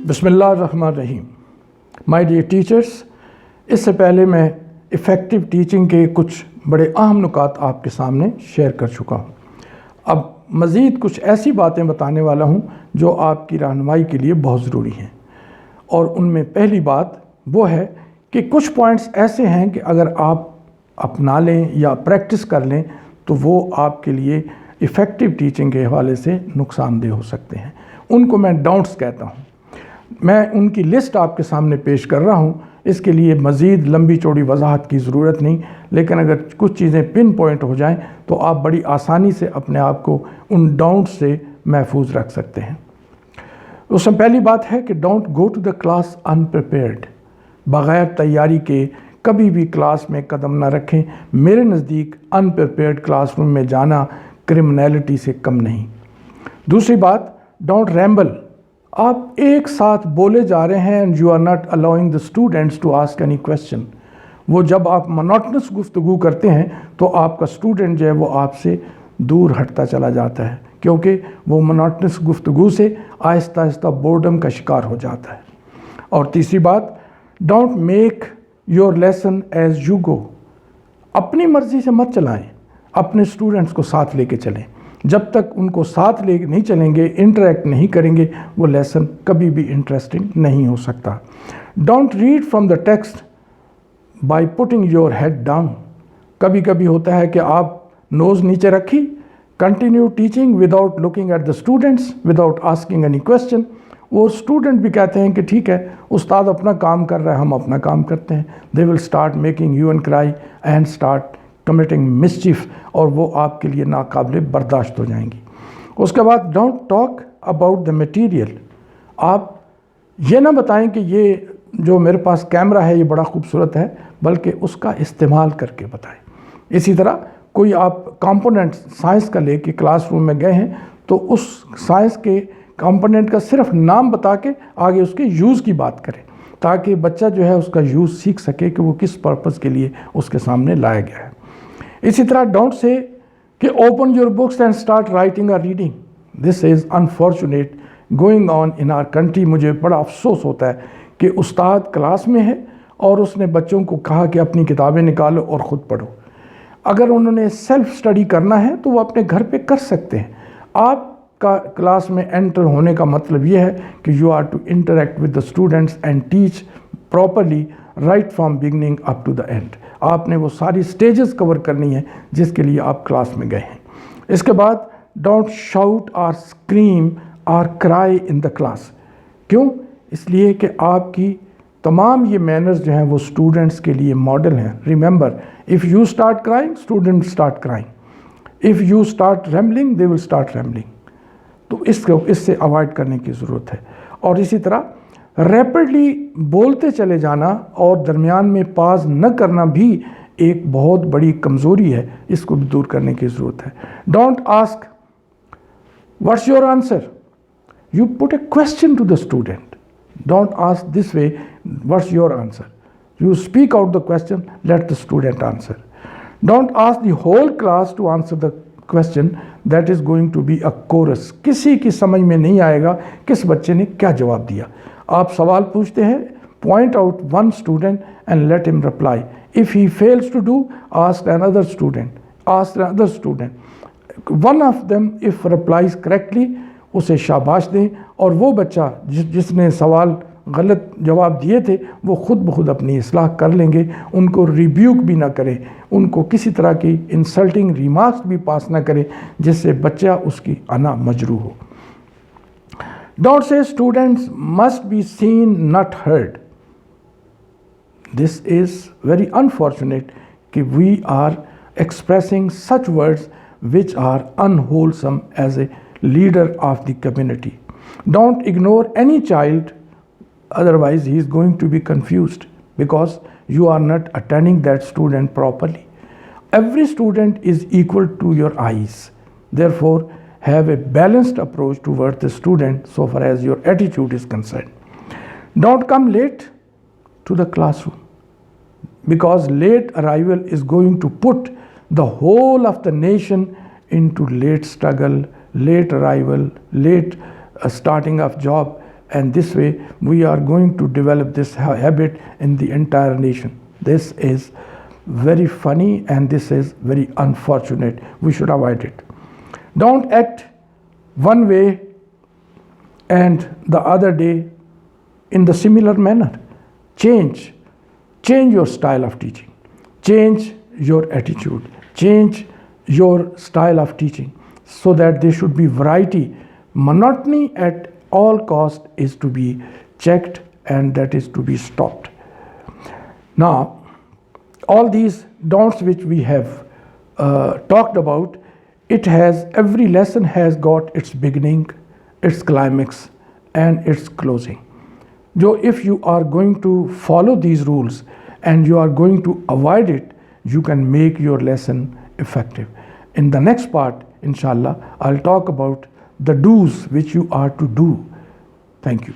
بسم اللہ الرحمن الرحیم. مائی ڈیئر ٹیچرس، اس سے پہلے میں افیکٹو ٹیچنگ کے کچھ بڑے اہم نکات آپ کے سامنے شیئر کر چکا ہوں. اب مزید کچھ ایسی باتیں بتانے والا ہوں جو آپ کی رہنمائی کے لیے بہت ضروری ہیں، اور ان میں پہلی بات وہ ہے کہ کچھ پوائنٹس ایسے ہیں کہ اگر آپ اپنا لیں یا پریکٹس کر لیں تو وہ آپ کے لیے افیکٹو ٹیچنگ کے حوالے سے نقصان دہ ہو سکتے ہیں. ان کو میں ڈاؤنٹس کہتا ہوں. میں ان کی لسٹ آپ کے سامنے پیش کر رہا ہوں. اس کے لیے مزید لمبی چوڑی وضاحت کی ضرورت نہیں، لیکن اگر کچھ چیزیں پن پوائنٹ ہو جائیں تو آپ بڑی آسانی سے اپنے آپ کو ان ڈاؤنٹ سے محفوظ رکھ سکتے ہیں. اس میں پہلی بات ہے کہ don't go to the class unprepared. بغیر تیاری کے کبھی بھی کلاس میں قدم نہ رکھیں. میرے نزدیک انپریپیئرڈ کلاس روم میں جانا کرمنالٹی سے کم نہیں. دوسری بات، ڈونٹ ریمبل. آپ ایک ساتھ بولے جا رہے ہیں and you are not allowing the students to ask any question. وہ جب آپ مونوٹنس گفتگو کرتے ہیں تو آپ کا اسٹوڈنٹ جو ہے وہ آپ سے دور ہٹتا چلا جاتا ہے، کیونکہ وہ مونوٹنس گفتگو سے آہستہ آہستہ بورڈم کا شکار ہو جاتا ہے. اور تیسری بات، don't make your lesson as you go. اپنی مرضی سے مت چلائیں، اپنے اسٹوڈنٹس کو ساتھ لے کے چلیں. جب تک ان کو ساتھ لے نہیں چلیں گے، انٹریکٹ نہیں کریں گے، وہ لیسن کبھی بھی انٹرسٹنگ نہیں ہو سکتا. Don't read from the text by putting your head down. کبھی کبھی ہوتا ہے کہ آپ نوز نیچے رکھی، continue teaching without looking at the students, without asking any question. وہ اسٹوڈنٹ بھی کہتے ہیں کہ ٹھیک ہے، استاد اپنا کام کر رہا ہے، ہم اپنا کام کرتے ہیں. They will start making you and cry and start committing mischief, اور وہ آپ کے لیے ناقابل برداشت ہو جائیں گی. اس کے بعد don't talk about the material. آپ یہ نہ بتائیں کہ یہ جو میرے پاس کیمرہ ہے یہ بڑا خوبصورت ہے، بلکہ اس کا استعمال کر کے بتائیں. اسی طرح کوئی آپ کمپوننٹ سائنس کا لے کے کلاس روم میں گئے ہیں تو اس سائنس کے کمپوننٹ کا صرف نام بتا کے آگے اس کے یوز کی بات کریں، تاکہ بچہ جو ہے اس کا یوز سیکھ سکے کہ وہ کس پرپز کے لیے اس کے سامنے لایا گیا ہے. اسی طرح ڈونٹ سے کہ open your books and start writing اور reading. This is unfortunate going on in our country. مجھے بڑا افسوس ہوتا ہے کہ استاد کلاس میں ہے اور اس نے بچوں کو کہا کہ اپنی کتابیں نکالو اور خود پڑھو. اگر انہوں نے سیلف اسٹڈی کرنا ہے تو وہ اپنے گھر پہ کر سکتے ہیں. آپ کا کلاس میں انٹر ہونے کا مطلب یہ ہے کہ you are to interact with the students and teach properly right from beginning up to the end. آپ نے وہ ساری سٹیجز کور کرنی ہے جس کے لیے آپ کلاس میں گئے ہیں. اس کے بعد ڈونٹ شاؤٹ اور اسکریم اور کرائی ان دا کلاس. کیوں؟ اس لیے کہ آپ کی تمام یہ مینرز جو ہیں وہ اسٹوڈنٹس کے لیے ماڈل ہیں. Remember, if you start crying student start crying, if you start rambling they will start rambling. تو اس سے اوائڈ کرنے کی ضرورت ہے. اور اسی طرح ریپڈلی بولتے چلے جانا اور درمیان میں پاز نہ کرنا بھی ایک بہت بڑی کمزوری ہے، اس کو بھی دور کرنے کی ضرورت ہے. Don't ask what's your answer. You put a question to the student. Don't ask this way what's your answer. You speak out the question, let the student answer. Don't ask the whole class to answer the question that is going to be a chorus. کسی کی سمجھ میں نہیں آئے گا کس بچے نے کیا جواب دیا. آپ سوال پوچھتے ہیں، point out one student and let ہم reply. If he fails to do ask another student, ask another student. One of them if replies correctly اسے شاباش دیں، اور وہ بچہ جس نے سوال غلط جواب دیے تھے وہ خود بخود اپنی اصلاح کر لیں گے. ان کو ریبیوک بھی نہ کریں، ان کو کسی طرح کی انسلٹنگ ریمارکس بھی پاس نہ کریں جس سے بچہ اس کی انا مجروح ہو. Don't say students must be seen not heard. This is very unfortunate کہ we are expressing such words which are unwholesome as a leader of the community. Don't ignore any child, otherwise he is going to be confused because you are not attending that student properly. Every student is equal to your eyes. Therefore, have a balanced approach towards the student so far as your attitude is concerned. Don't come late to the classroom, because late arrival is going to put the whole of the nation into late struggle, late arrival, late starting of job. and this way we are going to develop this habit in the entire nation. This is very funny and this is very unfortunate. We should avoid it. Don't act one way and the other day in the similar manner. Change your style of teaching, change your attitude, change your style of teaching, so that there should be variety. Monotony at all cost is to be checked, and that is to be stopped. Now, all these don'ts which we have talked about, every lesson has got its beginning, its climax, and its closing. If you are going to follow these rules and you are going to avoid it, you can make your lesson effective. In the next part, inshallah, I'll talk about the do's which you are to do. Thank you.